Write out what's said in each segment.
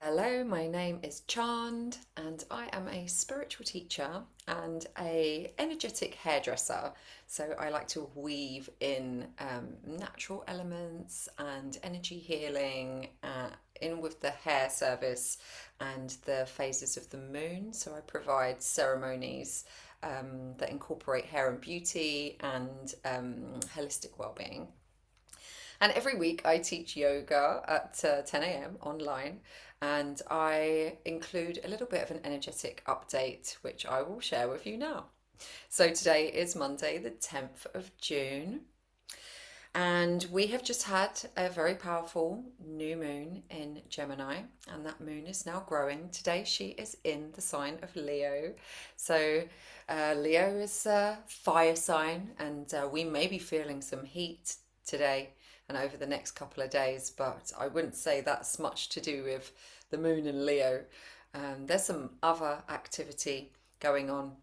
Hello, my name is Chand and I am a spiritual teacher and a energetic hairdresser. So I like to weave in natural elements and energy healing in with the hair service and the phases of the moon. So I provide ceremonies that incorporate hair and beauty and holistic well-being. And every week I teach yoga at 10 a.m. online, and I include a little bit of an energetic update, which I will share with you now. So today is Monday, the 10th of June, and we have just had a very powerful new moon in Gemini, and that moon is now growing. Today she is in the sign of Leo. So Leo is a fire sign, and we may be feeling some heat today and over the next couple of days, but I wouldn't say that's much to do with the moon in Leo. There's some other activity going on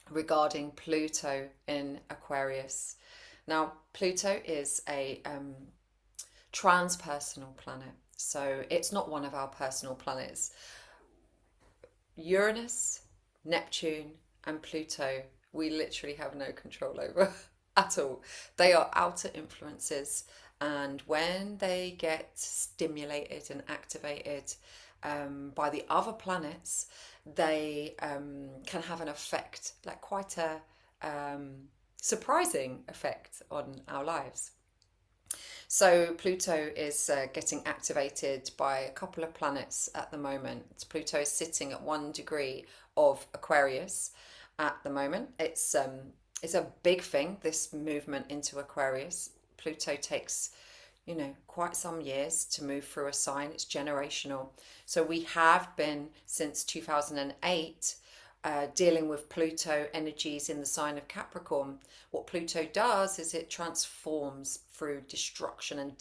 regarding Pluto in Aquarius. Now, Pluto is a transpersonal planet, so it's not one of our personal planets. Uranus, Neptune, and Pluto, we literally have no control over at all. They are outer influences, and when they get stimulated and activated by the other planets, they can have an effect, like quite a surprising effect on our lives. So Pluto is getting activated by a couple of planets at the moment. Pluto is sitting at 1 degree of Aquarius at the moment. It's a big thing, this movement into Aquarius. Pluto takes, quite some years to move through a sign. It's generational. So we have been since 2008 dealing with Pluto energies in the sign of Capricorn. What Pluto does is it transforms through destruction and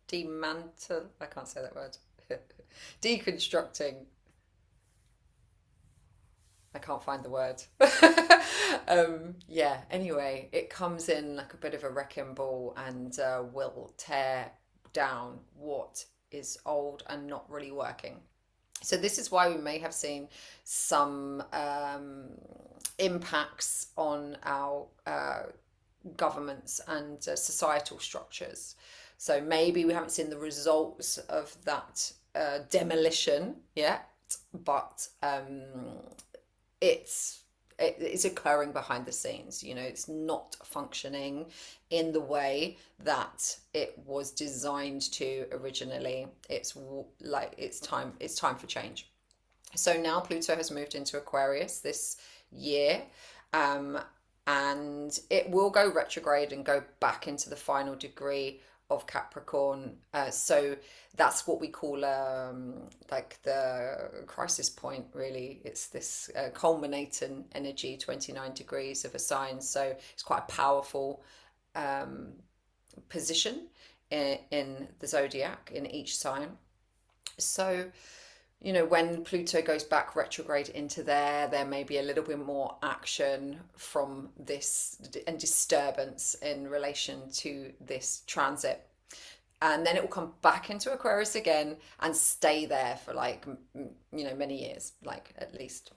demantle. I can't say that word. Deconstructing. I can't find the word. Yeah, anyway, it comes in like a bit of a wrecking ball and will tear down what is old and not really working. So this is why we may have seen some impacts on our governments and societal structures. So maybe we haven't seen the results of that demolition yet, but it's occurring behind the scenes. It's not functioning in the way that it was designed to originally. It's time for change. So now Pluto has moved into Aquarius this year, um, and it will go retrograde and go back into the final degree of Capricorn. So that's what we call like the crisis point, really. It's this culminating energy, 29 degrees of a sign. So it's quite a powerful um, position in the zodiac in each sign. So when Pluto goes back retrograde into there may be a little bit more action from this and disturbance in relation to this transit. And then it will come back into Aquarius again and stay there for like, many years, like at least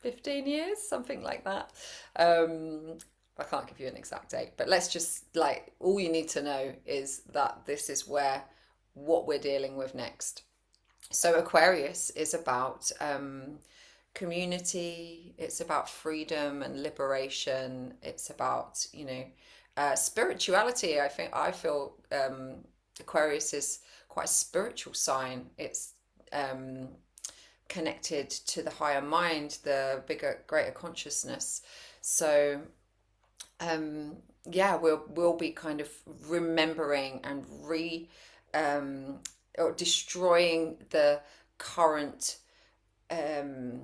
15 years, something like that. I can't give you an exact date, but let's just like, all you need to know is that this is what we're dealing with next. So Aquarius is about community. It's about freedom and liberation. It's about spirituality. I feel Aquarius is quite a spiritual sign. It's um, connected to the higher mind, the bigger, greater consciousness. So yeah, we'll be kind of remembering and um, or destroying the current um,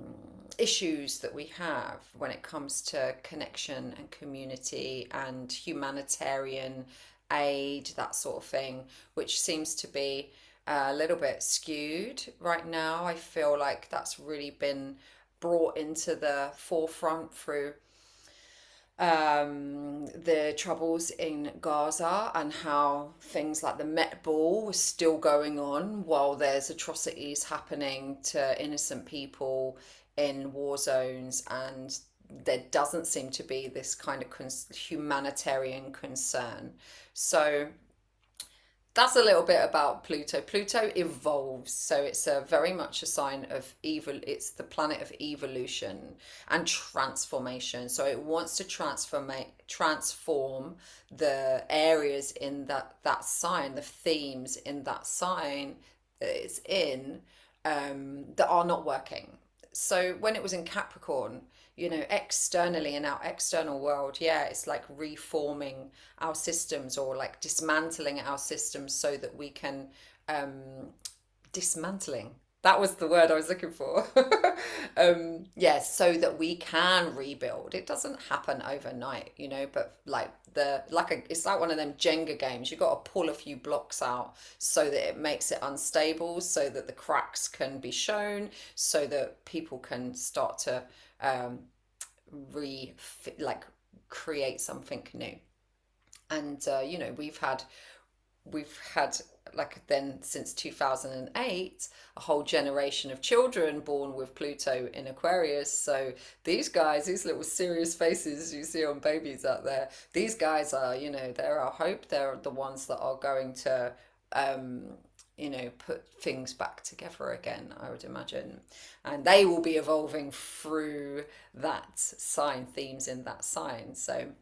issues that we have when it comes to connection and community and humanitarian aid, that sort of thing, which seems to be a little bit skewed right now. I feel like that's really been brought into the forefront through the troubles in Gaza and how things like the Met Ball was still going on while there's atrocities happening to innocent people in war zones, and there doesn't seem to be this kind of humanitarian concern. So that's a little bit about Pluto. Pluto evolves, so it's a very much a sign of evil. It's the planet of evolution and transformation. So it wants to transform the areas in that sign, the themes in that sign that it's in, that are not working. So when it was in Capricorn, externally in our external world, yeah, it's like reforming our systems, or like dismantling our systems so that we can, um, dismantling. That was the word I was looking for. Yeah, so that we can rebuild. It doesn't happen overnight, but like it's like one of them Jenga games. You got to pull a few blocks out so that it makes it unstable, so that the cracks can be shown, so that people can start to, um, re like create something new. And we've had like then since 2008 a whole generation of children born with Pluto in Aquarius. So these little serious faces you see on babies out there, these guys are, they're our hope. They're the ones that are going to, um put things back together again, I would imagine. And they will be evolving through that sign, themes in that sign. So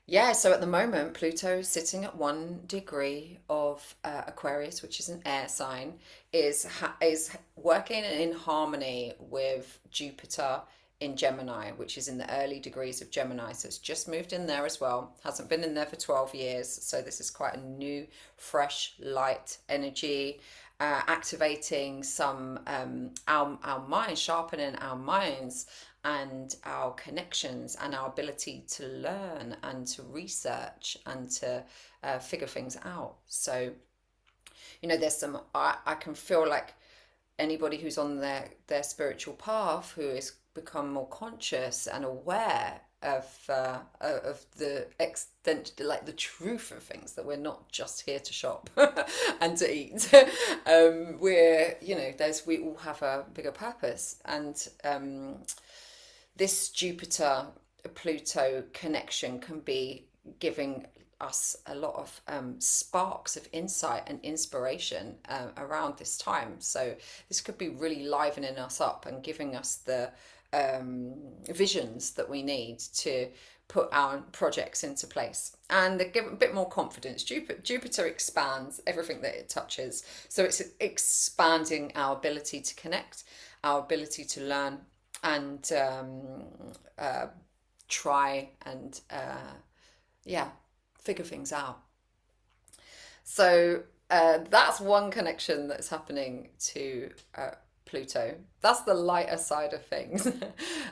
yeah, so at the moment, Pluto sitting at 1 degree of Aquarius, which is an air sign, is working in harmony with Jupiter in Gemini, which is in the early degrees of Gemini. So it's just moved in there as well. Hasn't been in there for 12 years. So this is quite a new, fresh, light energy, activating some, our minds, sharpening our minds and our connections and our ability to learn and to research and to, figure things out. So, there's some, I can feel like anybody who's on their spiritual path who has become more conscious and aware of the extent, like the truth of things, that we're not just here to shop and to eat. We all have a bigger purpose, and, this Jupiter Pluto connection can be giving us a lot of, sparks of insight and inspiration, around this time. So this could be really livening us up and giving us the, visions that we need to put our projects into place, and they give a bit more confidence. Jupiter expands everything that it touches, so it's expanding our ability to connect, our ability to learn, and, uh, try and, yeah, figure things out. So, that's one connection that's happening to, Pluto. That's the lighter side of things,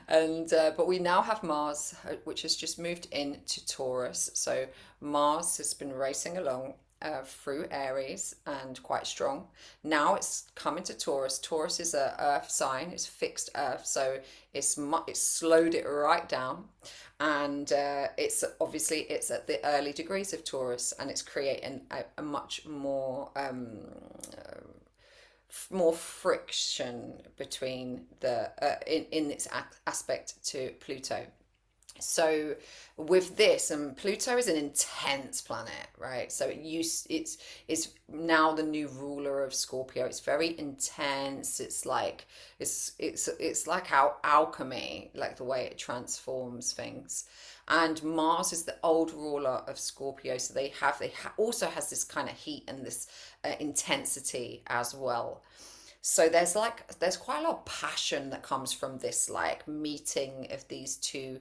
and, but we now have Mars, which has just moved into Taurus. So Mars has been racing along, through Aries and quite strong. Now it's coming to Taurus. Taurus is a Earth sign. It's fixed Earth, so it's slowed it right down, and, it's obviously it's at the early degrees of Taurus, and it's creating a much more, more friction between the, in its aspect to Pluto. So with this, and Pluto is an intense planet, right? So it's now the new ruler of Scorpio. It's very intense. It's like our alchemy, like the way it transforms things. And Mars is the old ruler of Scorpio, so also has this kind of heat and this, intensity as well. So there's quite a lot of passion that comes from this like meeting of these two,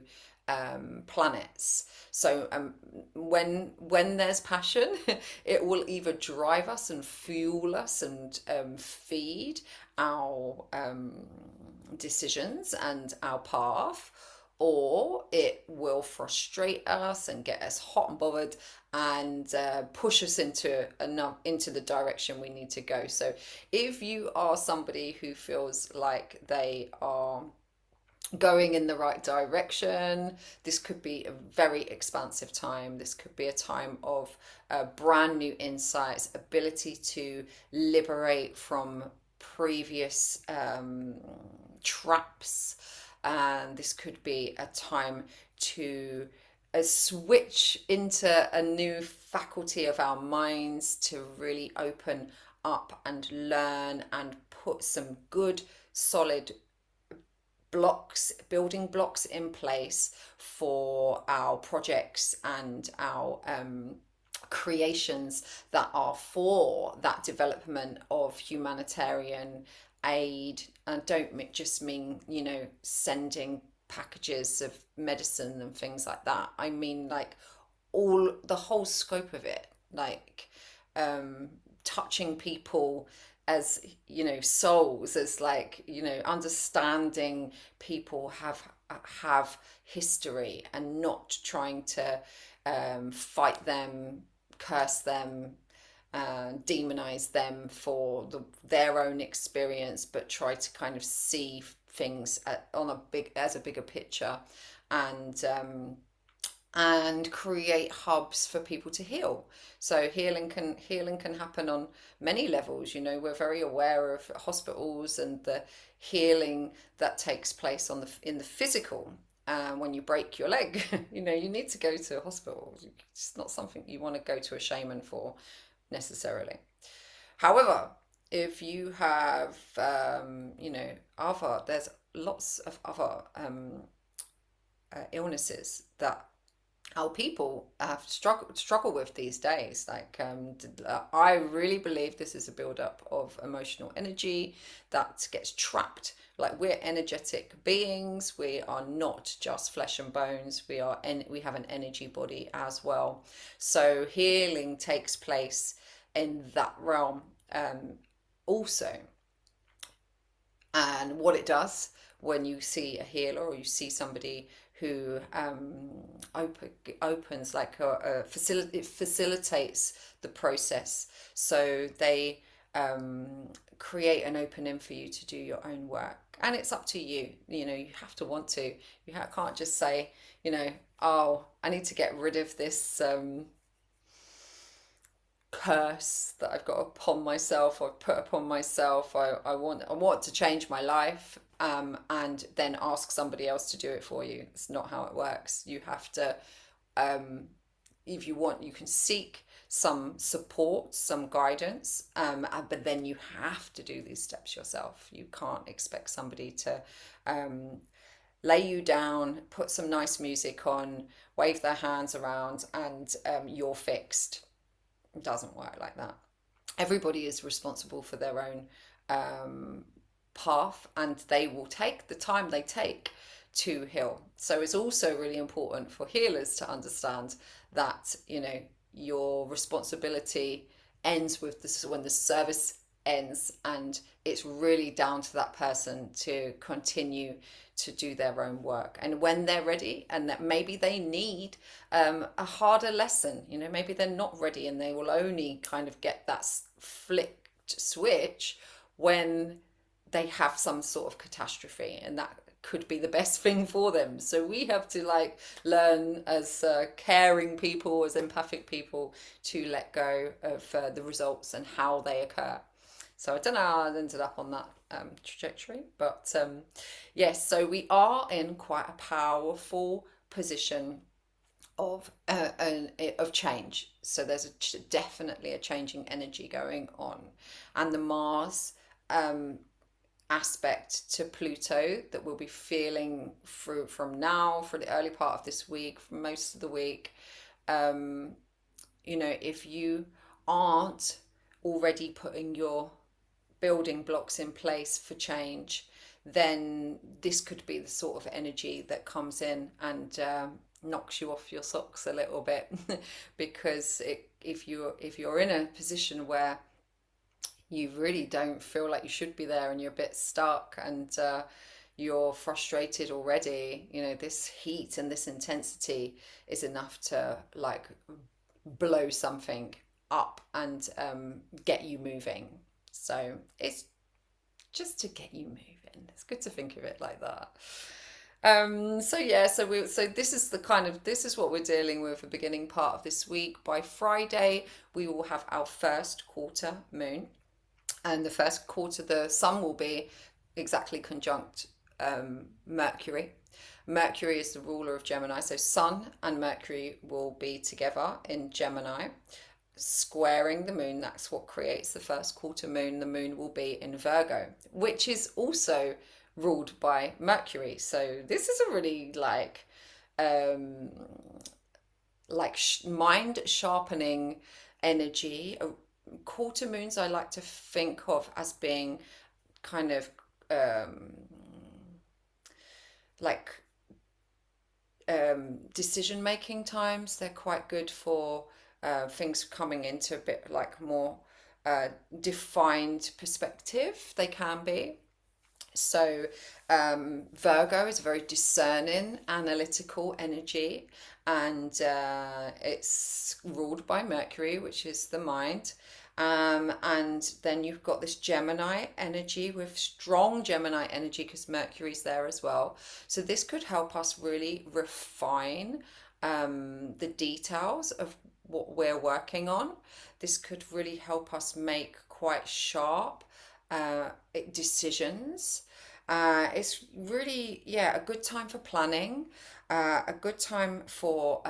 planets. So, when there's passion, it will either drive us and fuel us and, feed our, decisions and our path, or it will frustrate us and get us hot and bothered, and, push us into the direction we need to go. So if you are somebody who feels like they are, going in the right direction. This could be a very expansive time. This could be a time of brand new insights, ability to liberate from previous traps. And this could be a time to switch into a new faculty of our minds to really open up and learn and put some good, solid blocks, building blocks in place for our projects and our creations that are for that development of humanitarian aid. And don't just mean, sending packages of medicine and things like that. I mean, like, the whole scope of it, like um touching people as, souls, as, like, understanding people have history, and not trying to fight them, curse them, demonize them for their own experience, but try to kind of see things on a bigger picture, and create hubs for people to heal. So healing can happen on many levels. We're very aware of hospitals and the healing that takes place in the physical. When you break your leg, you need to go to a hospital. It's not something you want to go to a shaman for necessarily. However, if you have, there's lots of other illnesses that our people have struggle with these days. Like, I really believe this is a buildup of emotional energy that gets trapped. Like, we're energetic beings. We are not just flesh and bones. We have an energy body as well. So healing takes place in that realm, also. And what it does when you see a healer, or you see somebody who opens, like, it facilitates the process. So they create an opening for you to do your own work. And it's up to you. You have to want to. Can't just say, oh, I need to get rid of this curse that I've got upon myself, or put upon myself. I want to change my life, and then ask somebody else to do it for you. It's not how it works. You have to, um, if you want, you can seek some support, some guidance, but then you have to do these steps yourself. You can't expect somebody to um, lay you down, put some nice music on, wave their hands around, and you're fixed. It doesn't work like that. Everybody is responsible for their own um, path, and they will take the time they take to heal. So it's also really important for healers to understand that, your responsibility ends with this when the service ends, and it's really down to that person to continue to do their own work. And when they're ready, and that maybe they need a harder lesson, maybe they're not ready, and they will only kind of get that flicked switch when they have some sort of catastrophe, and that could be the best thing for them. So we have to, like, learn as caring people, as empathic people, to let go of the results and how they occur. So I don't know how I ended up on that trajectory, but yes, so we are in quite a powerful position of change. So there's definitely a changing energy going on, and the Mars aspect to Pluto that we'll be feeling through from now, for the early part of this week, for most of the week. Um, if you aren't already putting your building blocks in place for change, then this could be the sort of energy that comes in and knocks you off your socks a little bit, because if you're in a position where you really don't feel like you should be there, and you're a bit stuck, and you're frustrated already, this heat and this intensity is enough to, like, blow something up and get you moving. So it's just to get you moving. It's good to think of it like that. So yeah, so this is the kind of this is what we're dealing with the beginning part of this week. By Friday, we will have our first quarter moon, and the first quarter, the sun will be exactly conjunct Mercury. Mercury is the ruler of Gemini, so Sun and Mercury will be together in Gemini, squaring the moon. That's what creates the first quarter moon. The moon will be in Virgo, which is also ruled by Mercury. So this is a really um, mind sharpening energy. Quarter moons I like to think of as being kind of um, like decision making times. They're quite good for things coming into a bit like more defined perspective. They can be. So, Virgo is a very discerning, analytical energy, and it's ruled by Mercury, which is the mind. And then you've got this Gemini energy with strong Gemini energy because Mercury's there as well. So, this could help us really refine the details of what we're working on. This could really help us make quite sharp uh, decisions. It's really, yeah, a good time for planning, a good time for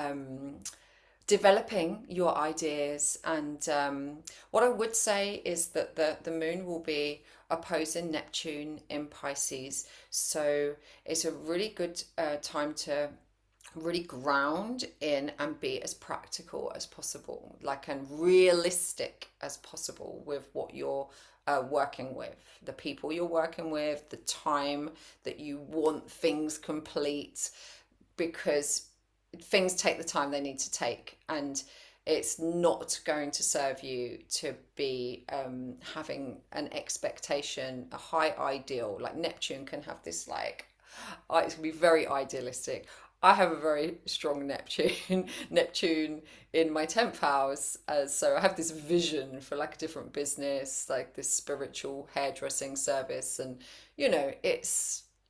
developing your ideas. And what I would say is that the moon will be opposing Neptune in Pisces. So it's a really good time to really ground in and be as practical as possible, like and realistic as possible with what you're working with, the people you're working with, the time that you want things complete, because things take the time they need to take, and it's not going to serve you to be having an expectation, a high ideal. Like Neptune can have this it can be very idealistic. I have a very strong Neptune, Neptune in my 10th house. So I have this vision for like a different business, like this spiritual hairdressing service. And,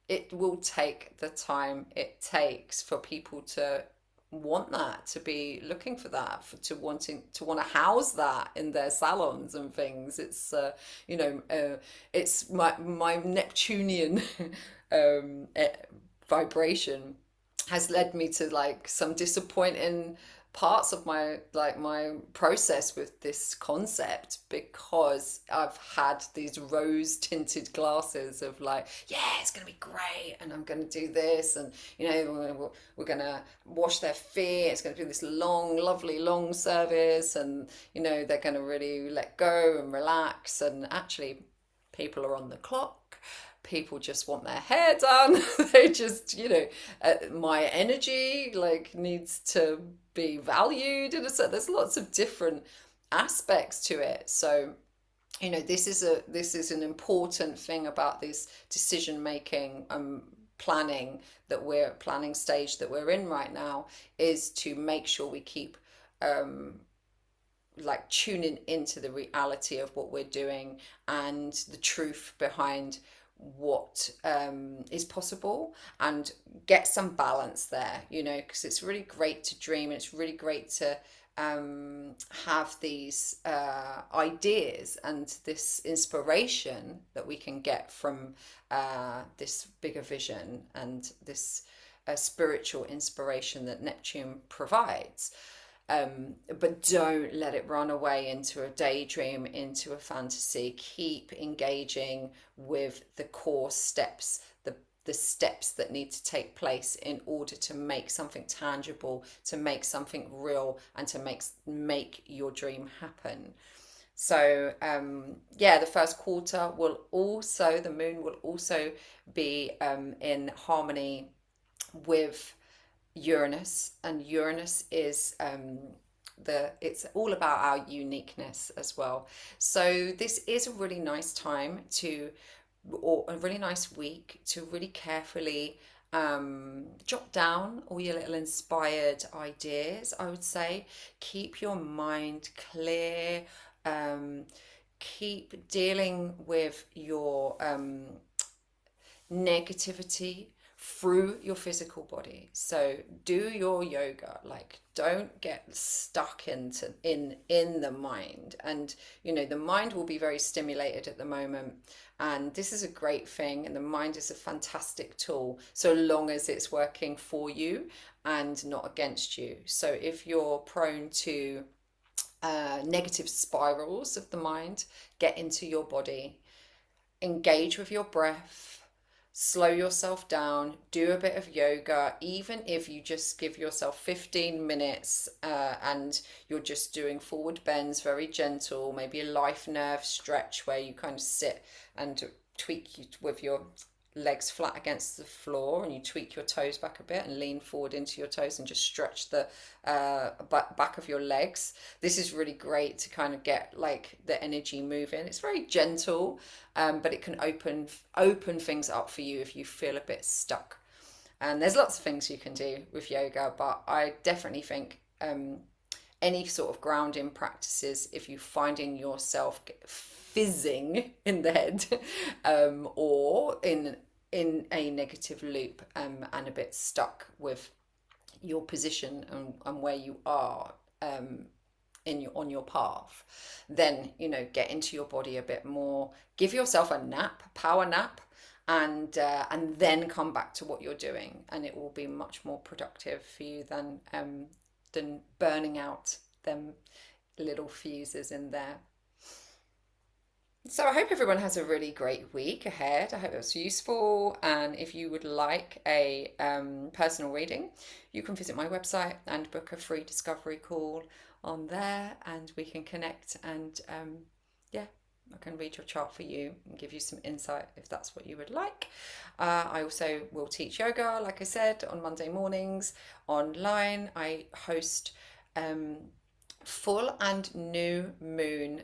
it will take the time it takes for people to want that, to be looking for that, to want to house that in their salons and things. You know, it's my Neptunian vibration has led me to like some disappointing parts of my process with this concept, because I've had these rose tinted glasses of like, yeah, it's gonna be great, and I'm gonna do this, and we're gonna wash their feet, it's gonna be this long, lovely long service, and they're gonna really let go and relax, and actually people are on the clock. People just want their hair done. They just, my energy like needs to be valued, and so there's lots of different aspects to it. So, this is an important thing about this decision making planning stage that we're in right now, is to make sure we keep um, like tuning into the reality of what we're doing and the truth behind what is possible, and get some balance there, because it's really great to dream, and it's really great to have these ideas and this inspiration that we can get from this bigger vision and this spiritual inspiration that Neptune provides. But don't let it run away into a daydream, into a fantasy. Keep engaging with the core steps, the steps that need to take place in order to make something tangible, to make something real, and to make your dream happen. So yeah, the first quarter the moon will also be in harmony with Uranus, and Uranus is it's all about our uniqueness as well. So this is a really nice time or a really nice week to really carefully jot down all your little inspired ideas. I would say keep your mind clear. Um, Keep dealing with your negativity through your physical body. So do your yoga, like don't get stuck in the mind. And the mind will be very stimulated at the moment, and this is a great thing, and the mind is a fantastic tool so long as it's working for you and not against you. So if you're prone to negative spirals of the mind, get into your body, engage with your breath, slow yourself down, do a bit of yoga, even if you just give yourself 15 minutes and you're just doing forward bends, very gentle, maybe a life nerve stretch where you kind of sit and tweak with your legs flat against the floor, and you tweak your toes back a bit and lean forward into your toes and just stretch the back of your legs. This is really great to kind of get like the energy moving. It's very gentle, but it can open things up for you if you feel a bit stuck. And there's lots of things you can do with yoga, but I definitely think any sort of grounding practices, if you're finding yourself fizzing in the head, or in a negative loop, and a bit stuck with your position and where you are, on your path, then get into your body a bit more, give yourself a nap, power nap, and then come back to what you're doing, and it will be much more productive for you than burning out them little fuses in there. So I hope everyone has a really great week ahead. I hope it was useful. And if you would like a personal reading, you can visit my website and book a free discovery call on there, and we can connect. And yeah, I can read your chart for you and give you some insight if that's what you would like. I also will teach yoga, like I said, on Monday mornings online. I host full and new moon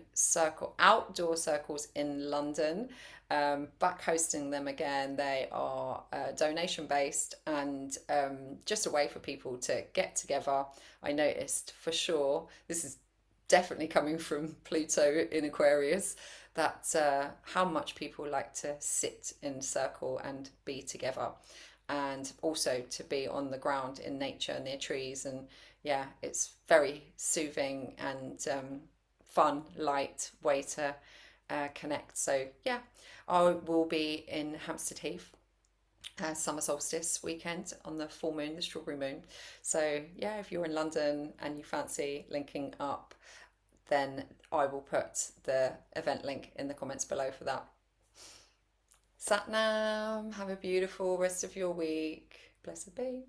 outdoor circles in London. Back hosting them again. They are donation based, and just a way for people to get together. I noticed for sure, this is definitely coming from Pluto in Aquarius, that how much people like to sit in circle and be together, and also to be on the ground in nature near trees. And yeah, it's very soothing and fun, light way to connect. So yeah, I will be in Hampstead Heath summer solstice weekend on the full moon, the strawberry moon. So yeah, if you're in London and you fancy linking up, then I will put the event link in the comments below for that. Satnam, have a beautiful rest of your week. Blessed be.